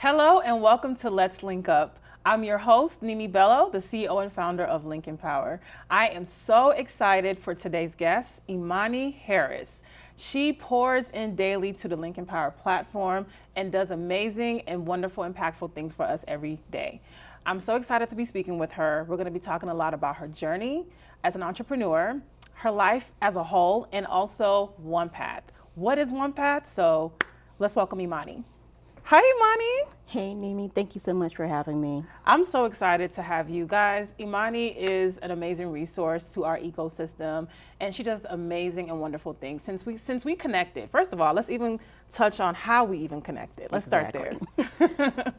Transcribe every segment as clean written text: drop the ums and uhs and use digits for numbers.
Hello and welcome to Let's Link Up. I'm your host, Nimi Bello, the CEO and founder of Lincoln Power. I am so excited for today's guest, Imani Harris. She pours in daily to the Lincoln Power platform and does amazing and wonderful, impactful things for us every day. I'm so excited to be speaking with her. We're going to be talking a lot about her journey as an entrepreneur, her life as a whole, and also ONEPath. What is ONEPath? So let's welcome Imani. Hi, Imani. Hey, Nimi, thank you so much for having me. I'm so excited to have you guys. Imani is an amazing resource to our ecosystem, and she does amazing and wonderful things. Since we connected, first of all, let's even touch on how we even connected. Let's start there.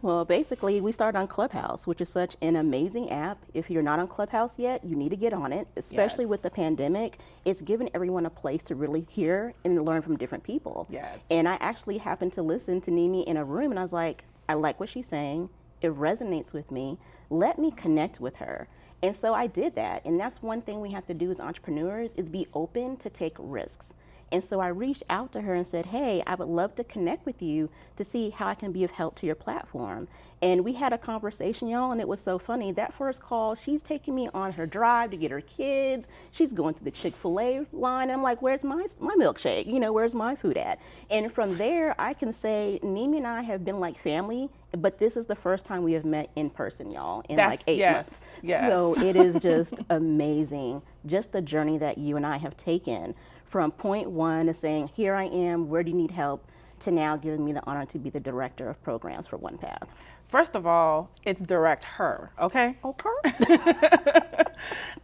Well, basically, we started on Clubhouse, which is such an amazing app. If you're not on Clubhouse yet, you need to get on it, especially with the pandemic. It's given everyone a place to really hear and learn from different people. Yes. And I actually happened to listen to Nimi in a room, and I was like, I like what she's saying. It resonates with me. Let me connect with her. And so I did that. And that's one thing we have to do as entrepreneurs is be open to take risks. And so I reached out to her and said, hey, I would love to connect with you to see how I can be of help to your platform. And we had a conversation, y'all, and it was so funny. That first call, she's taking me on her drive to get her kids. She's going through the Chick-fil-A line. I'm like, where's my milkshake? You know, where's my food at? And from there, I can say Nimi and I have been like family, but this is the first time we have met in person, y'all, in like 8 months. Yes. So it is just amazing, just the journey that you and I have taken from point one to saying, here I am, where do you need help, to now giving me the honor to be the director of programs for ONEPath. First of all, it's direct her, okay? Okay.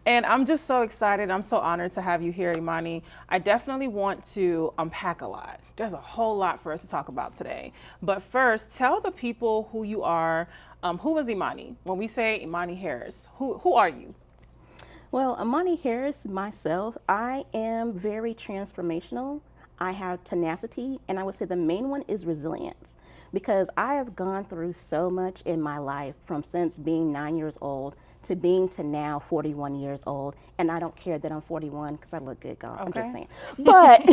And I'm just so excited. I'm so honored to have you here, Imani. I definitely want to unpack a lot. There's a whole lot for us to talk about today. But first, tell the people who you are. Who is Imani? When we say Imani Harris, who are you? Well, Imani Harris, myself, I am very transformational. I have tenacity, and I would say the main one is resilience, because I have gone through so much in my life from since being 9 years old to being to now 41 years old. And I don't care that I'm 41 because I look good, God. Okay. I'm just saying. But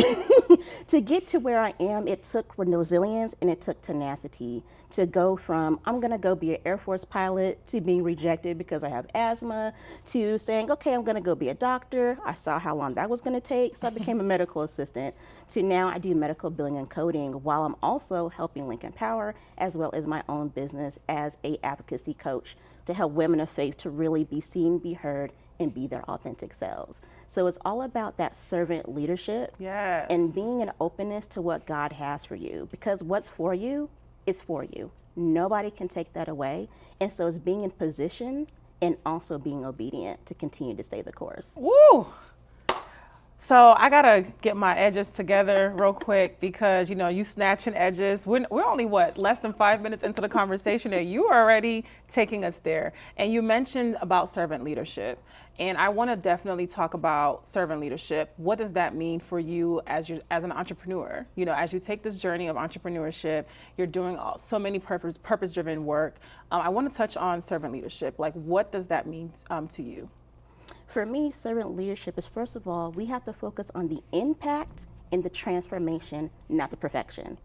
to get to where I am, it took resilience and it took tenacity to go from, I'm going to go be an Air Force pilot, to being rejected because I have asthma, to saying, okay, I'm going to go be a doctor. I saw how long that was going to take, so I became a medical assistant, to now I do medical billing and coding, while I'm also helping Lincoln Power as well as my own business as a advocacy coach to help women of faith to really be seen, be heard, and be their authentic selves. So it's all about that servant leadership. Yes. And being an openness to what God has for you, because what's for you is for you. Nobody can take that away. And so it's being in position and also being obedient to continue to stay the course. Woo! So I gotta get my edges together real quick, because you snatching edges. We're only less than 5 minutes into the conversation, and you are already taking us there. And you mentioned about servant leadership, and I want to definitely talk about servant leadership. What does that mean for you as an entrepreneur? As you take this journey of entrepreneurship, you're doing so many purpose-driven work. I want to touch on servant leadership. Like, what does that mean to you? For me, servant leadership is, first of all, we have to focus on the impact and the transformation, not the perfection.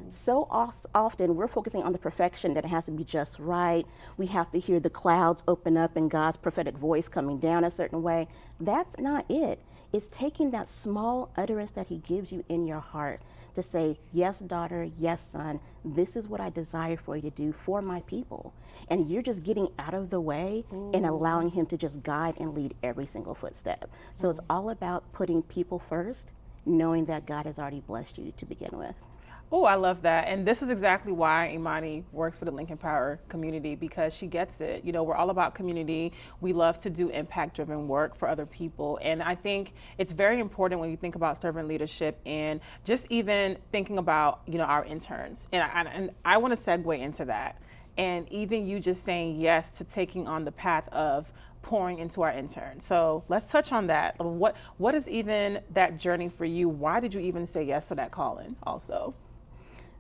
So often we're focusing on the perfection, that it has to be just right. We have to hear the clouds open up and God's prophetic voice coming down a certain way. That's not it. It's taking that small utterance that he gives you in your heart to say, yes, daughter, yes, son, this is what I desire for you to do for my people. And you're just getting out of the way and allowing him to just guide and lead every single footstep. So it's all about putting people first, knowing that God has already blessed you to begin with. Oh, I love that. And this is exactly why Imani works for the Lincoln Power community, because she gets it. We're all about community. We love to do impact-driven work for other people. And I think it's very important when you think about servant leadership, and just even thinking about, our interns. And I want to segue into that. And even you just saying yes to taking on the path of pouring into our interns. So let's touch on that. What is even that journey for you? Why did you even say yes to that calling also?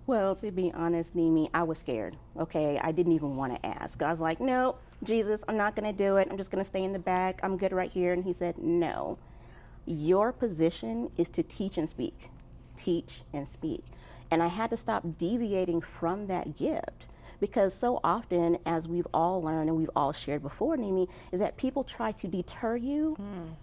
Well, to be honest, Nimi, I was scared, okay? I didn't even want to ask. I was like, no, Jesus, I'm not going to do it. I'm just going to stay in the back. I'm good right here. And he said, no, your position is to teach and speak. Teach and speak. And I had to stop deviating from that gift, Because so often, as we've all learned and we've all shared before, Nimi, is that people try to deter you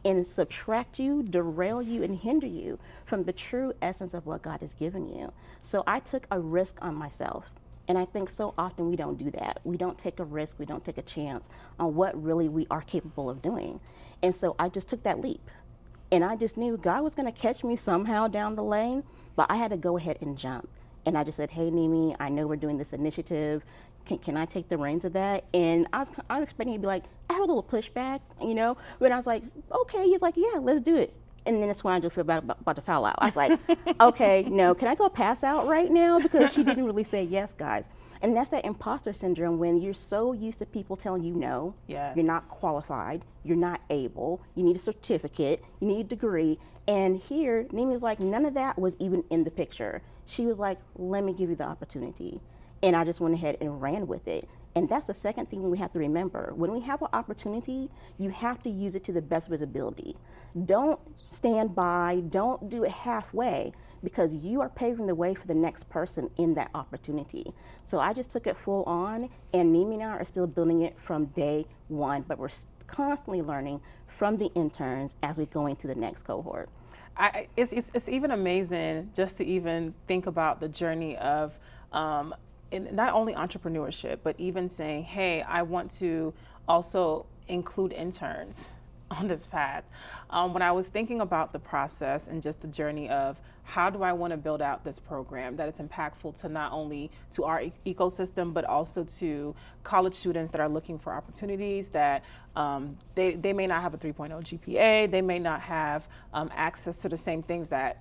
and subtract you, derail you, and hinder you from the true essence of what God has given you. So I took a risk on myself. And I think so often we don't do that. We don't take a risk, we don't take a chance on what really we are capable of doing. And so I just took that leap. And I just knew God was going to catch me somehow down the lane, but I had to go ahead and jump. And I just said, hey, Nimi, I know we're doing this initiative. Can I take the reins of that? And I was expecting he'd be like, I have a little pushback, But I was like, okay. He's like, yeah, let's do it. And then that's when I just feel about to foul out. I was like, okay, no, can I go pass out right now? Because she didn't really say yes, guys. And that's that imposter syndrome when you're so used to people telling you no, Yes. you're not qualified, you're not able, you need a certificate, you need a degree. And here, Nimi's like, none of that was even in the picture. She was like, let me give you the opportunity. And I just went ahead and ran with it. And that's the second thing we have to remember. When we have an opportunity, you have to use it to the best of his ability. Don't stand by, don't do it halfway, because you are paving the way for the next person in that opportunity. So I just took it full on, and Nimi and I are still building it from day one, but we're constantly learning from the interns as we go into the next cohort. It's even amazing just to even think about the journey of in not only entrepreneurship, but even saying, hey, I want to also include interns on this path. When I was thinking about the process and just the journey of how do I want to build out this program that is impactful to not only to our ecosystem, but also to college students that are looking for opportunities that they may not have a 3.0 GPA, they may not have access to the same things that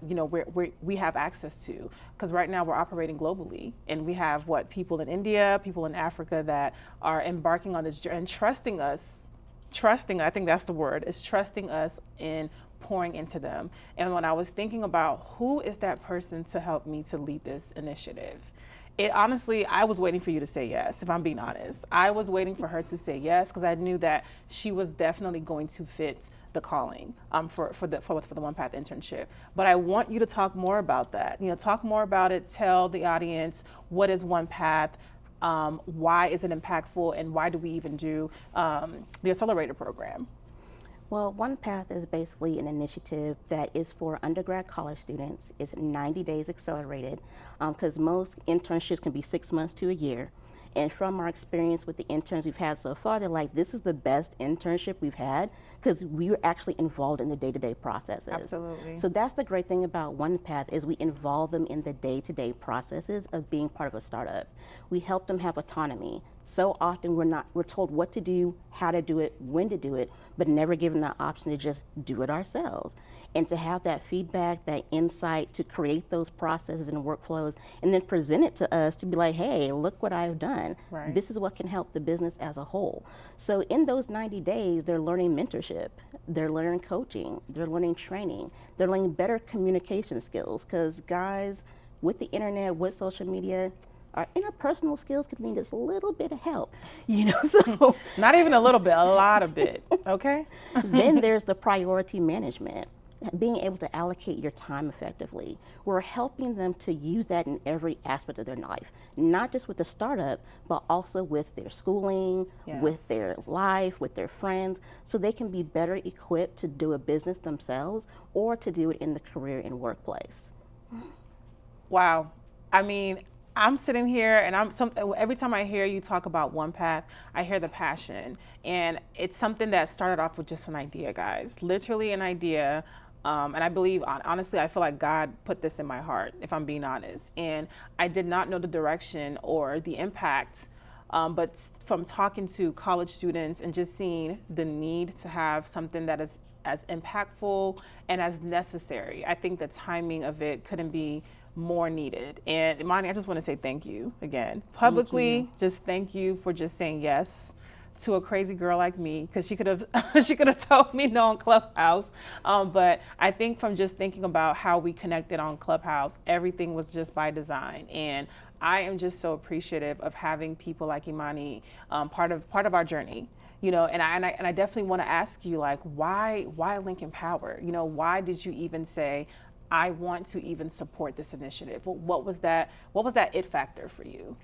we have access to. Because right now we're operating globally, and we have people in India, people in Africa that are embarking on this journey and trusting us. I think that's the word, is trusting us in pouring into them. And when I was thinking about who is that person to help me to lead this initiative, honestly, I was waiting for you to say yes, if I'm being honest. I was waiting for her to say yes, because I knew that she was definitely going to fit the calling for the ONEPath internship. But I want you to talk more about that. Talk more about it. Tell the audience, what is ONEPath? Why is it impactful, and why do we even do the accelerator program? Well, ONEPath is basically an initiative that is for undergrad college students. It's 90 days accelerated, because most internships can be 6 months to a year. And from our experience with the interns we've had so far, they're like, this is the best internship we've had, because we were actually involved in the day-to-day processes. Absolutely. So that's the great thing about ONEPath, is we involve them in the day-to-day processes of being part of a startup. We help them have autonomy. So often we're told what to do, how to do it, when to do it, but never given the option to just do it ourselves. And to have that feedback, that insight, to create those processes and workflows, and then present it to us to be like, hey, look what I've done. Right. This is what can help the business as a whole. So in those 90 days, they're learning mentorship, they're learning coaching, they're learning training, they're learning better communication skills, because guys, with the internet, with social media, our interpersonal skills could need just a little bit of help, so. Not even a little bit, a lot of bit, okay? Then there's the priority management, being able to allocate your time effectively. We're helping them to use that in every aspect of their life, not just with the startup, but also with their schooling, Yes. with their life, with their friends, so they can be better equipped to do a business themselves or to do it in the career and workplace. Wow. I mean, I'm sitting here and every time I hear you talk about ONEPath, I hear the passion. And it's something that started off with just an idea, guys. Literally an idea. And I believe, honestly, I feel like God put this in my heart, if I'm being honest. And I did not know the direction or the impact, but from talking to college students and just seeing the need to have something that is as impactful and as necessary, I think the timing of it couldn't be more needed. And Imani, I just want to say thank you again. Publicly, just thank you for just saying yes to a crazy girl like me, because she could have told me no on Clubhouse. But I think from just thinking about how we connected on Clubhouse, everything was just by design. And I am just so appreciative of having people like Imani part of our journey. And I definitely want to ask you, like, why Lincoln Power? Why did you even say, I want to even support this initiative? What was that it factor for you?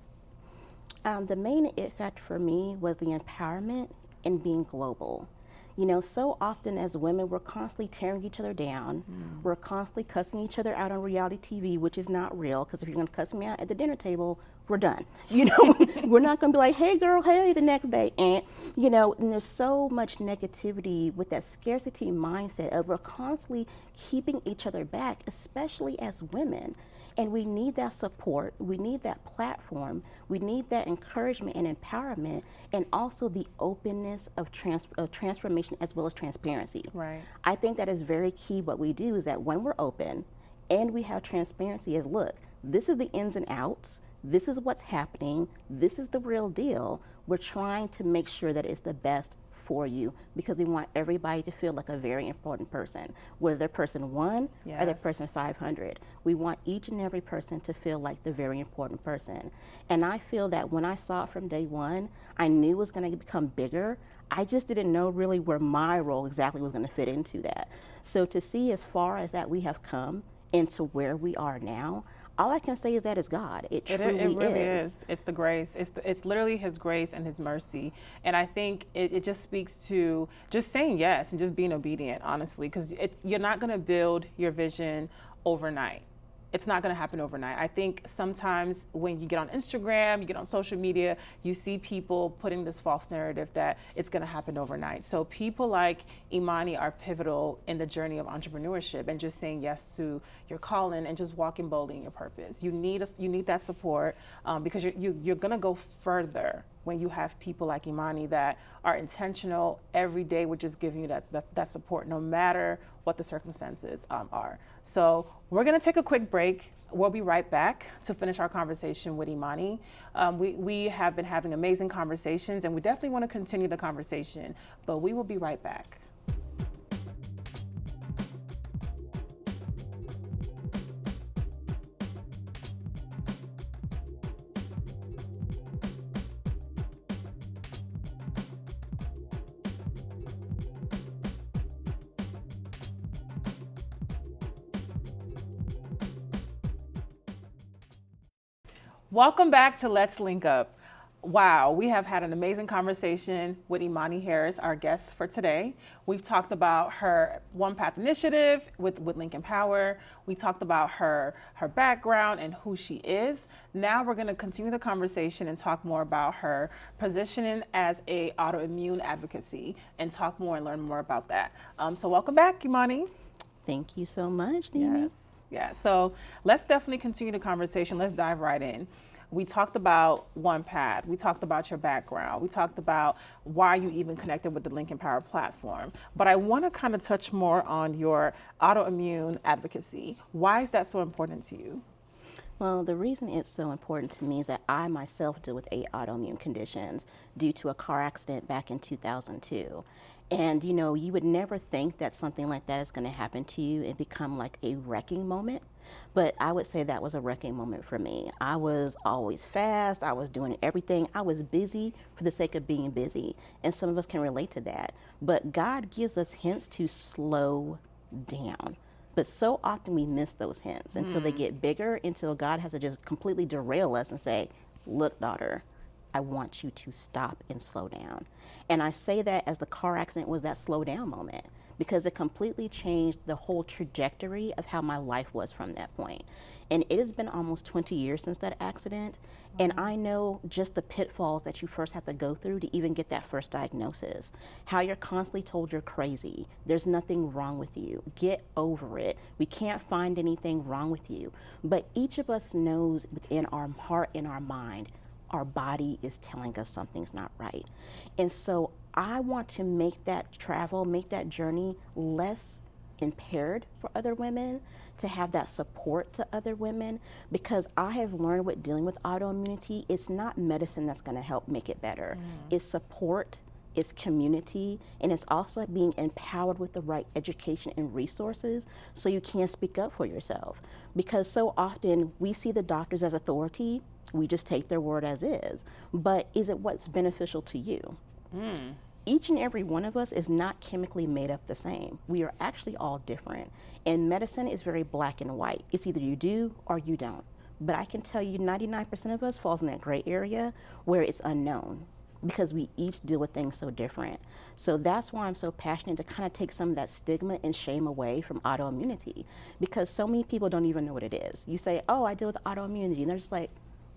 The main it factor for me was the empowerment and being global. You know, so often as women, we're constantly tearing each other down. We're constantly cussing each other out on reality TV, which is not real, because if you're going to cuss me out at the dinner table, we're done. You know, we're not going to be like, hey, girl, hey, the next day. And, you know, and there's so much negativity with that scarcity mindset of we're constantly keeping each other back, especially as women. And we need that support, we need that platform, we need that encouragement and empowerment, and also the openness of transformation as well as transparency. Right. I think that is very key. What we do is that when we're open and we have transparency is, look, this is the ins and outs, this is what's happening, this is the real deal. We're trying to make sure that it's the best for you because we want everybody to feel like a very important person, whether they're person 1 or they're person 500. We want each and every person to feel like the very important person. And I feel that when I saw it from day one, I knew it was going to become bigger. I just didn't know really where my role exactly was going to fit into that. So to see as far as that we have come into where we are now, all I can say is that is God. It truly It really is. It's the grace. It's literally His grace and His mercy. And I think it just speaks to just saying yes and just being obedient, honestly, because you're not going to build your vision overnight. It's not going to happen overnight. I think sometimes when you get on Instagram, you get on social media, you see people putting this false narrative that it's going to happen overnight. So people like Imani are pivotal in the journey of entrepreneurship and just saying yes to your calling and just walking boldly in your purpose. You need that support because you're going to go further when you have people like Imani that are intentional every day with just giving you that support, no matter what the circumstances are. So we're gonna take a quick break. We'll be right back to finish our conversation with Imani. We have been having amazing conversations and we definitely wanna continue the conversation, but we will be right back. Welcome back to Let's Link Up. Wow, we have had an amazing conversation with Imani Harris, our guest for today. We've talked about her ONEPath initiative with Lincoln Power. We talked about her background and who she is. Now we're going to continue the conversation and talk more about her positioning as a autoimmune advocacy and talk more and learn more about that. So welcome back, Imani. Thank you so much, Nene. Yes. Yeah, so let's definitely continue the conversation. Let's dive right in. We talked about ONEPath. We talked about your background. We talked about why you even connected with the Lincoln Power platform. But I want to kind of touch more on your autoimmune advocacy. Why is that so important to you? Well, the reason it's so important to me is that I myself deal with 8 autoimmune conditions due to a car accident back in 2002. And you know, you would never think that something like that is going to happen to you and become like a wrecking moment. But I would say that was a wrecking moment for me. I was always fast. I was doing everything. I was busy for the sake of being busy. And some of us can relate to that. But God gives us hints to slow down. But so often we miss those hints until they get bigger, until God has to just completely derail us and say, look, daughter, I want you to stop and slow down. And I say that as the car accident was that slow down moment because it completely changed the whole trajectory of how my life was from that point. And it has been almost 20 years since that accident. And I know just the pitfalls that you first have to go through to even get that first diagnosis. How you're constantly told you're crazy. There's nothing wrong with you. Get over it. We can't find anything wrong with you. But each of us knows within our heart and our mind, our body is telling us something's not right. And so I want to make that travel, make that journey less impaired for other women, to have that support to other women, because I have learned with dealing with autoimmunity, it's not medicine that's going to help make it better. It's support, it's community, and it's also being empowered with the right education and resources so you can speak up for yourself. Because so often we see the doctors as authority, we just take their word as is. But is it what's beneficial to you? Each and every one of us is not chemically made up the same. We are actually all different. And medicine is very black and white. It's either you do or you don't. But I can tell you 99% of us falls in that gray area where it's unknown because we each deal with things so different. So that's why I'm so passionate to kind of take some of that stigma and shame away from autoimmunity, because so many people don't even know what it is. You say, oh, I deal with autoimmunity, and they're just like,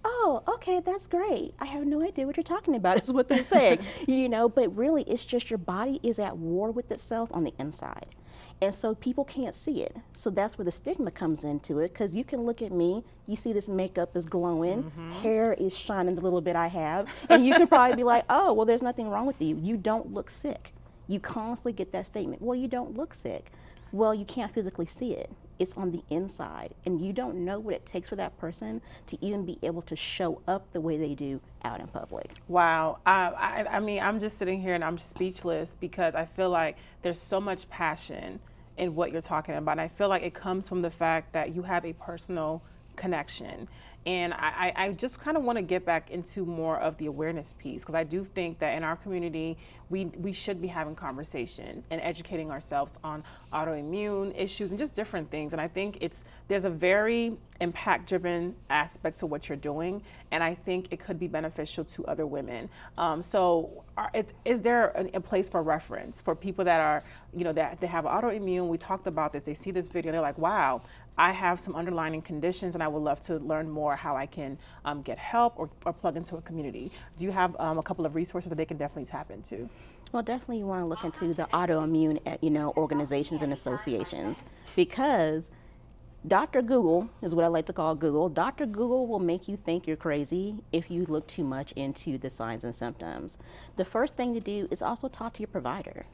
oh, okay, that's great. I have no idea what you're talking about, is what they're saying. But really it's just your body is at war with itself on the inside. And so people can't see it. So that's where the stigma comes into it, because you can look at me, you see this makeup is glowing, hair is shining the little bit I have, and you can probably be like, oh, well, there's nothing wrong with you. You don't look sick. You constantly get that statement, well, you don't look sick. Well, you can't physically see it. It's on the inside, and you don't know what it takes for that person to even be able to show up the way they do out in public. Wow. I mean, I'm just sitting here and I'm speechless because I feel like there's so much passion in what you're talking about. And I feel like it comes from the fact that you have a personal connection. And I just kind of want to get back into more of the awareness piece, because I do think that in our community, we should be having conversations and educating ourselves on autoimmune issues and just different things. And I think there's a very impact-driven aspect to what you're doing, and I think it could be beneficial to other women. Is there a place for reference for people that are, that they have autoimmune? We talked about this. They see this video, and they're like, wow, I have some underlying conditions and I would love to learn more how I can get help or plug into a community. Do you have a couple of resources that they can definitely tap into? Well, definitely you want to look into the autoimmune, organizations and associations, because Dr. Google is what I like to call Google. Dr. Google will make you think you're crazy if you look too much into the signs and symptoms. The first thing to do is also talk to your provider.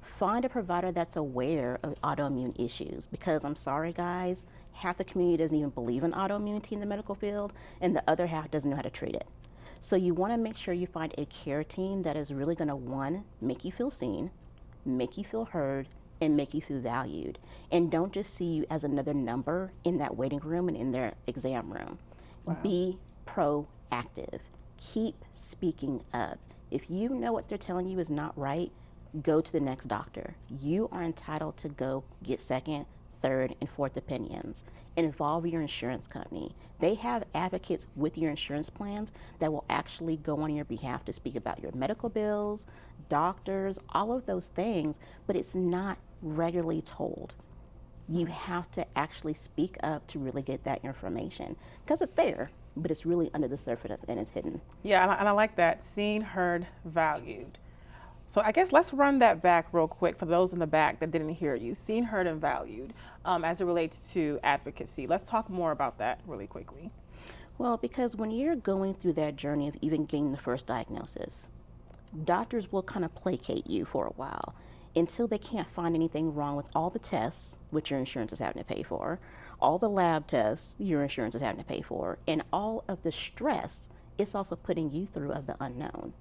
Find a provider that's aware of autoimmune issues, because I'm sorry guys, half the community doesn't even believe in autoimmunity in the medical field, and the other half doesn't know how to treat it. So you want to make sure you find a care team that is really going to, one, make you feel seen, make you feel heard, and make you feel valued. And don't just see you as another number in that waiting room and in their exam room. Wow. Be proactive. Keep speaking up. If you know what they're telling you is not right, go to the next doctor. You are entitled to go get second, third, and fourth opinions. Involve your insurance company. They have advocates with your insurance plans that will actually go on your behalf to speak about your medical bills, doctors, all of those things, but it's not regularly told. You have to actually speak up to really get that information, because it's there, but it's really under the surface and it's hidden. Yeah, and I like that. Seen, heard, valued. So I guess let's run that back real quick for those in the back that didn't hear you. Seen, heard, and valued as it relates to advocacy. Let's talk more about that really quickly. Well, because when you're going through that journey of even getting the first diagnosis, doctors will kind of placate you for a while until they can't find anything wrong with all the tests, which your insurance is having to pay for, all the lab tests your insurance is having to pay for, and all of the stress it's also putting you through of the unknown.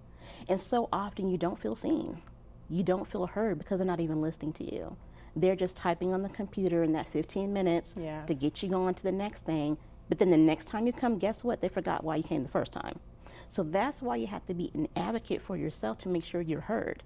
And so often you don't feel seen. You don't feel heard because they're not even listening to you. They're just typing on the computer in that 15 minutes to get you on to the next thing. But then the next time you come, guess what? They forgot why you came the first time. So that's why you have to be an advocate for yourself to make sure you're heard.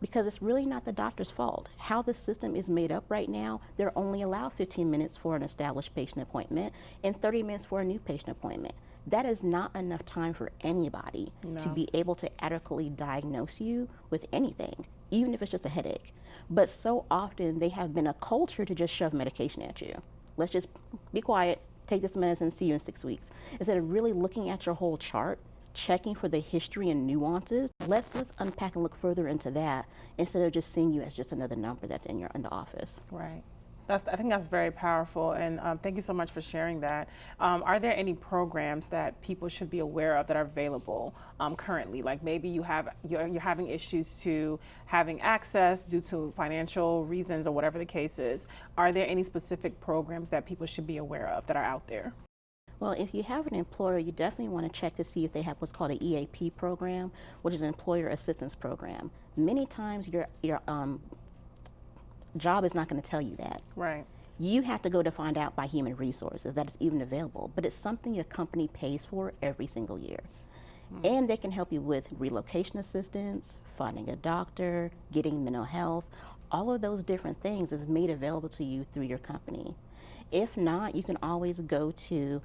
Because it's really not the doctor's fault. How the system is made up right now, they're only allowed 15 minutes for an established patient appointment and 30 minutes for a new patient appointment. That is not enough time for anybody to be able to adequately diagnose you with anything, even if it's just a headache. But so often they have been a culture to just shove medication at you. Let's just be quiet, take this medicine, see you in 6 weeks. Instead of really looking at your whole chart, checking for the history and nuances, let's unpack and look further into that instead of just seeing you as just another number that's in the office. Right. I think that's very powerful, and thank you so much for sharing that. Are there any programs that people should be aware of that are available currently? Like maybe you're having issues to having access due to financial reasons or whatever the case is. Are there any specific programs that people should be aware of that are out there? Well, if you have an employer, you definitely want to check to see if they have what's called an EAP program, which is an employer assistance program. Many times your job is not going to tell you that. Right. You have to go to find out by human resources that it's even available, but it's something your company pays for every single year. And they can help you with relocation assistance, finding a doctor, getting mental health. All of those different things is made available to you through your company. If not, you can always go to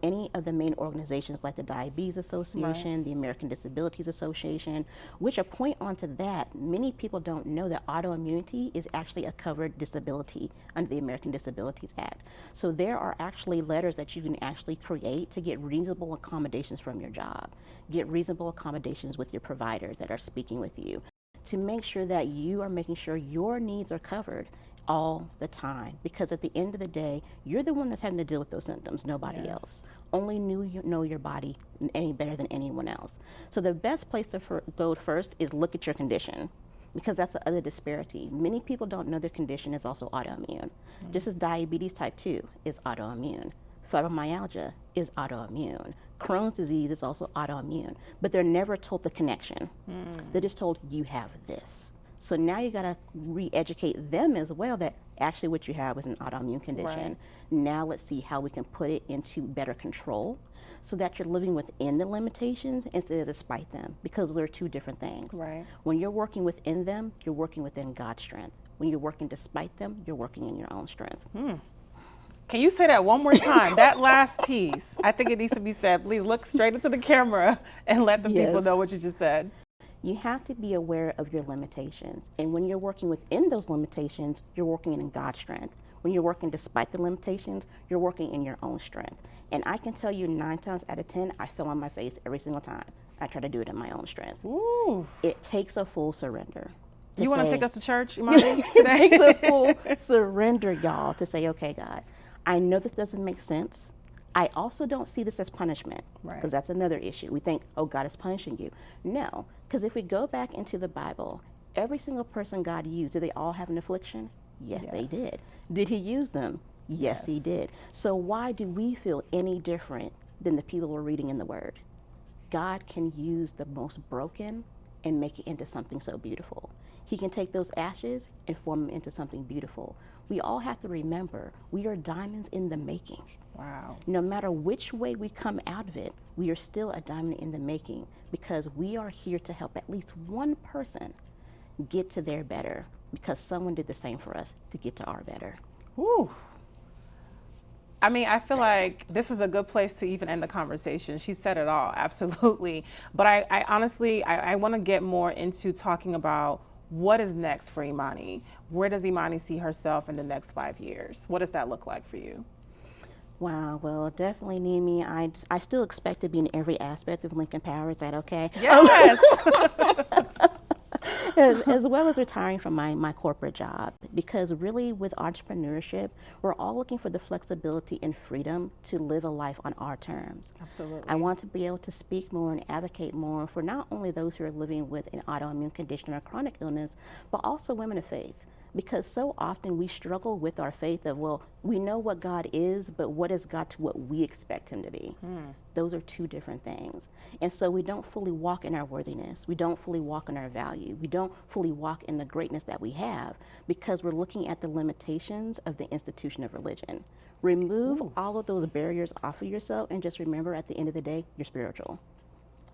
any of the main organizations like the Diabetes Association, the American Disabilities Association, which, a point onto that, many people don't know that autoimmunity is actually a covered disability under the American Disabilities Act. So there are actually letters that you can actually create to get reasonable accommodations from your job, get reasonable accommodations with your providers that are speaking with you, to make sure that you are making sure your needs are covered all the time, because at the end of the day, you're the one that's having to deal with those symptoms, nobody else. Only you know your body any better than anyone else. So the best place to go first is look at your condition, because that's the other disparity. Many people don't know their condition is also autoimmune. Just as diabetes type 2 is autoimmune, fibromyalgia is autoimmune, Crohn's disease is also autoimmune, but they're never told the connection. They're just told, you have this. So now you gotta re-educate them as well that actually what you have is an autoimmune condition. Now let's see how we can put it into better control so that you're living within the limitations instead of despite them, because those are two different things. When you're working within them, you're working within God's strength. When you're working despite them, you're working in your own strength. Can you say that one more time? That last piece, I think it needs to be said. Please look straight into the camera and let the people know what you just said. You have to be aware of your limitations. And when you're working within those limitations, you're working in God's strength. When you're working despite the limitations, you're working in your own strength. And I can tell you 9 times out of 10, I fell on my face every single time. I try to do it in my own strength. It takes a full surrender. You want to take us to church, Imani, today? It takes a full surrender, y'all, to say, okay, God, I know this doesn't make sense. I also don't see this as punishment, because that's another issue. We think, oh, God is punishing you. No, because if we go back into the Bible, every single person God used, did they all have an affliction? Yes, they did. Did he use them? Yes, he did. So why do we feel any different than the people we're reading in the Word? God can use the most broken and make it into something so beautiful. He can take those ashes and form them into something beautiful. We all have to remember, we are diamonds in the making. No matter which way we come out of it, we are still a diamond in the making, because we are here to help at least one person get to their better, because someone did the same for us to get to our better. I mean, I feel like this is a good place to even end the conversation. She said it all, absolutely. But I honestly, I want to get more into talking about what is next for Imani. Where does Imani see herself in the next 5 years? What does that look like for you? Wow, well, definitely, Nimi, I still expect to be in every aspect of Lincoln Power. Is that okay? Yes. As well as retiring from my corporate job, because really with entrepreneurship, we're all looking for the flexibility and freedom to live a life on our terms. Absolutely. I want to be able to speak more and advocate more for not only those who are living with an autoimmune condition or chronic illness, but also women of faith. Because so often we struggle with our faith of, well, we know what God is, but what is God to what we expect him to be? Those are two different things. And so we don't fully walk in our worthiness. We don't fully walk in our value. We don't fully walk in the greatness that we have, because we're looking at the limitations of the institution of religion. Remove all of those barriers off of yourself, and just remember, at the end of the day, you're spiritual,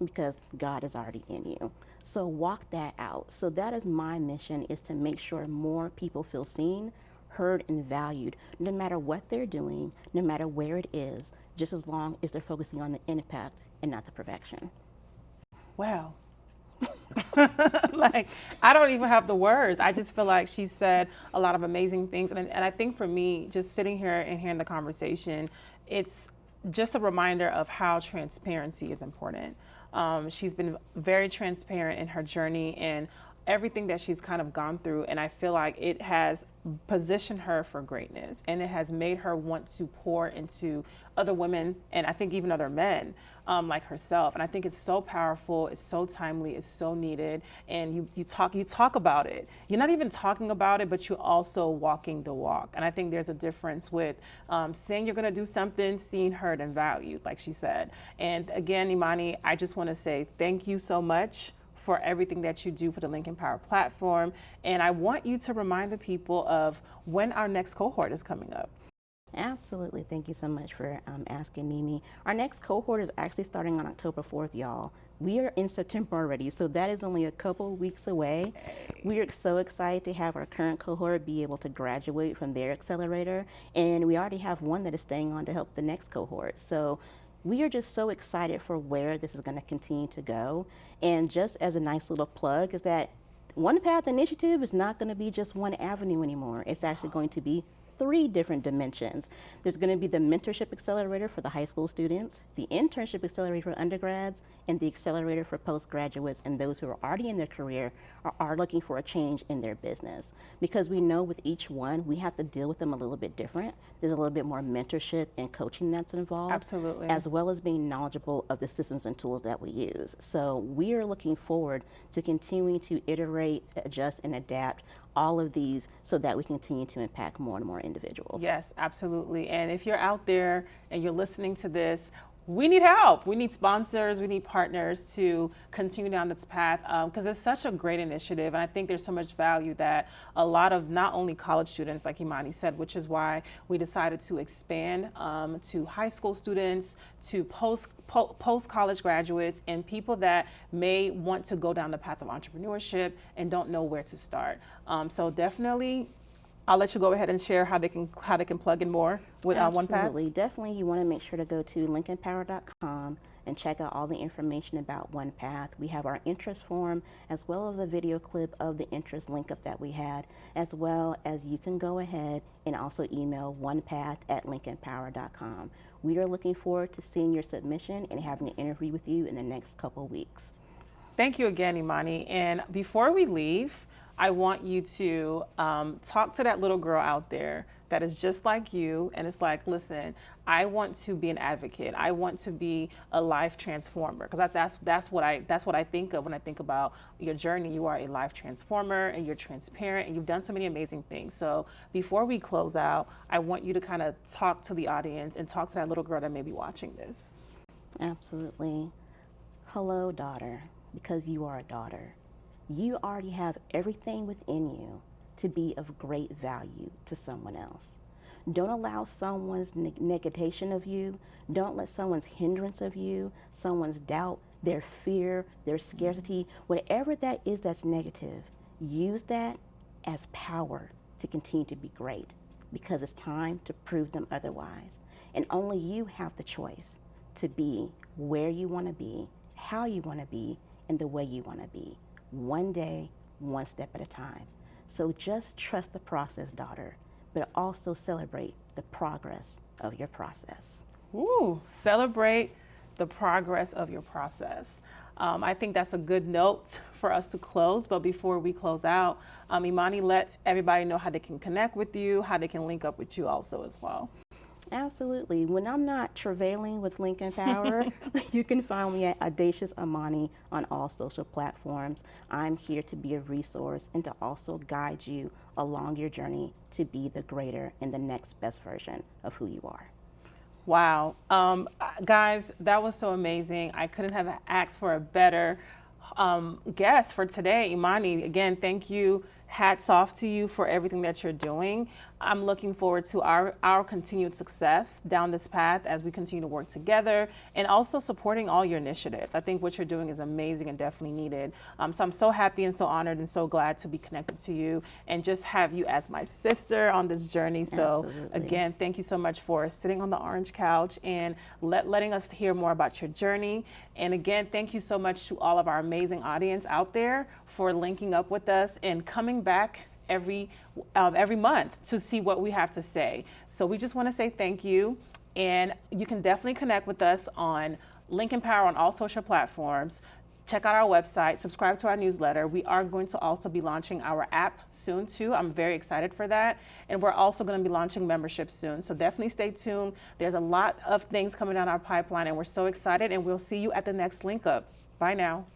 because God is already in you. So walk that out. So that is my mission, is to make sure more people feel seen, heard, and valued, no matter what they're doing, no matter where it is, just as long as they're focusing on the impact and not the perfection. Wow. Like, I don't even have the words. I just feel like she said a lot of amazing things. And I think for me, just sitting here and hearing the conversation, it's just a reminder of how transparency is important. She's been very transparent in her journey and everything that she's kind of gone through, and I feel like it has positioned her for greatness, and it has made her want to pour into other women, and I think even other men like herself. And I think it's so powerful, it's so timely, it's so needed. And you talk about it. You're not even talking about it, but you're also walking the walk. And I think there's a difference with saying you're going to do something, seeing, heard, and valued, like she said. And again, Imani, I just want to say thank you so much for everything that you do for the Lincoln Power platform. And I want you to remind the people of when our next cohort is coming up. Absolutely. Thank you so much for asking, Mimi. Our next cohort is actually starting on October 4th, y'all. We are in September already, so that is only a couple weeks away. We are so excited to have our current cohort be able to graduate from their accelerator, and we already have one that is staying on to help the next cohort. So we are just so excited for where this is going to continue to go. And just as a nice little plug is that ONEPath initiative is not going to be just one avenue anymore. It's actually going to be 3 different dimensions. There's going to be the mentorship accelerator for the high school students, the internship accelerator for undergrads, and the accelerator for postgraduates and those who are already in their career are looking for a change in their business. Because we know with each one, we have to deal with them a little bit different. There's a little bit more mentorship and coaching that's involved. Absolutely. As well as being knowledgeable of the systems and tools that we use. So we are looking forward to continuing to iterate, adjust, and adapt all of these so that we continue to impact more and more individuals. Yes, absolutely. And if you're out there and you're listening to this, we need help. We need sponsors. We need partners to continue down this path because it's such a great initiative. And I think there's so much value that a lot of not only college students, like Imani said, which is why we decided to expand to high school students, to post-college graduates, and people that may want to go down the path of entrepreneurship and don't know where to start. So definitely, I'll let you go ahead and share how they can plug in more with OnePath. Absolutely. Definitely, you want to make sure to go to lincolnpower.com and check out all the information about OnePath. We have our interest form as well as a video clip of the interest link up that we had, as well as you can go ahead and also email onepath@lincolnpower.com. We are looking forward to seeing your submission and having an interview with you in the next couple weeks. Thank you again, Imani. And before we leave, I want you to talk to that little girl out there that is just like you, and it's like, listen, I want to be an advocate. I want to be a life transformer, because that's what I think of when I think about your journey. You are a life transformer, and you're transparent, and you've done so many amazing things. So before we close out, I want you to kind of talk to the audience and talk to that little girl that may be watching this. Absolutely. Hello, daughter, because you are a daughter. You already have everything within you to be of great value to someone else. Don't allow someone's negation of you. Don't let someone's hindrance of you, someone's doubt, their fear, their scarcity, whatever that is that's negative, use that as power to continue to be great, because it's time to prove them otherwise. And only you have the choice to be where you want to be, how you want to be, and the way you want to be. One day, one step at a time. So just trust the process, daughter, but also celebrate the progress of your process. Ooh, celebrate the progress of your process. I think that's a good note for us to close. But before we close out, Imani, let everybody know how they can connect with you, how they can link up with you also as well. Absolutely. When I'm not travailing with Lincoln Power, you can find me at Audacious Imani on all social platforms. I'm here to be a resource and to also guide you along your journey to be the greater and the next best version of who you are. Wow. Guys, that was so amazing. I couldn't have asked for a better guest for today. Imani, again, thank you. Hats off to you for everything that you're doing. I'm looking forward to our continued success down this path as we continue to work together, and also supporting all your initiatives. I think what you're doing is amazing and definitely needed. So I'm so happy and so honored and so glad to be connected to you and just have you as my sister on this journey. So Absolutely. Again, thank you so much for sitting on the orange couch and letting us hear more about your journey. And again, thank you so much to all of our amazing audience out there for linking up with us and coming back every month to see what we have to say. So we just want to say thank you, and you can definitely connect with us on Lincoln Power on all social platforms. Check out our website, subscribe to our newsletter. We are going to also be launching our app soon too. I'm very excited for that. And we're also going to be launching membership soon. So definitely stay tuned. There's a lot of things coming down our pipeline, and we're so excited, and we'll see you at the next link up. Bye now.